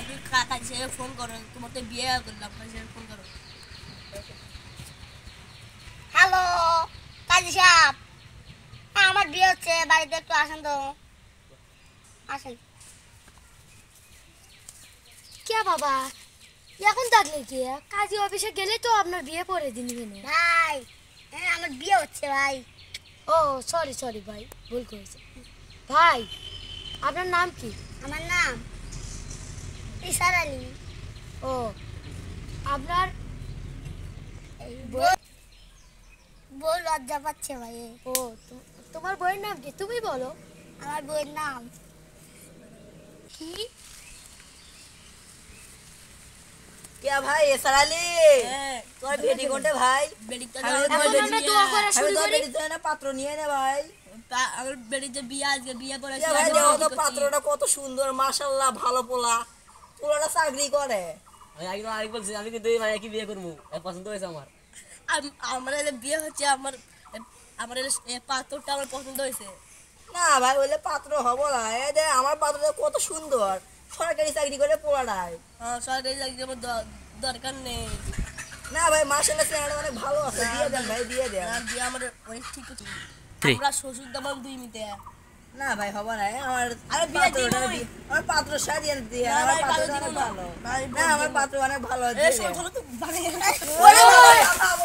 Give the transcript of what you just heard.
তুই কাজী সাহেব ফোন করো, তোমার তো বিয়ে করলাম, কাজী সাহেব ফোন করো। হ্যালো কাজী সাহেব, আমার বিয়ে হচ্ছে, বাড়িতে একটু আসেন তো, আসেন। কে বাবা এখন থাকলে কি কাজী অফিসে গেলে তো আপনার বিয়ে পরে দিন ভাই আমার বিয়ে হচ্ছে ভাই। ও সরি সরি ভাই, ভুল করেছে। ভাই আপনার নাম কি? আমার নাম ইসার আলী। ও আপনার বউ লজ্জা পাচ্ছে ভাই। ও তোমার বইয়ের নাম কি তুমি বলো? আমার বউয়ের নাম কি? क्या भाई এসার আলী তোর বেটি কোনটা ভাই? বেটিটা আমরা দোয়া করা শুরু করি। বেটি তো না পাত্র নিয়ে নে ভাই। আমার বেটিতে বিয়ে, আজকে বিয়ে পরে কে ভাই দেখো তো পাত্রটা কত সুন্দর, মাশাআল্লাহ, ভালো পোলা। পোলাটা চাকরি করে। আমি আরেক বলছি, আমি কিন্তু এই মাইয়া কি বিয়ে করবো, এক পছন্দ হয়েছে আমার। আমার বিয়ে হচ্ছে, আমার আমার পাত্রটা আমার পছন্দ হয়েছে। না ভাই ওইলে পাত্র হব না, এই যে আমার পাত্রটা কত সুন্দর, সরকারি চাকরি করে পোলাটায়। সরকারি চাকরি আমার দরকার নেই। না ভাই মাশাআল্লাহ ছেলেটা অনেক ভালো আছে, দিয়ে দেন ভাই, দিয়ে দেন। না বিয়ে আমার অনেক ঠিক আছে, আমরা শ্বশুর দামান 2 মিনিটে। না ভাই হবে না, আমার আরে বিয়ে পাত্রটা দিবই। আমার পাত্র সাজিয়ে দিয়ে, না আমার ভাই, পাত্র পাত্র অনেক দিব না। ভালো। ভাই, না আমার পাত্র অনেক ভালো, এই দিয়ে সব দেন। ভালো তো বানিয়ে ওরে বাবা,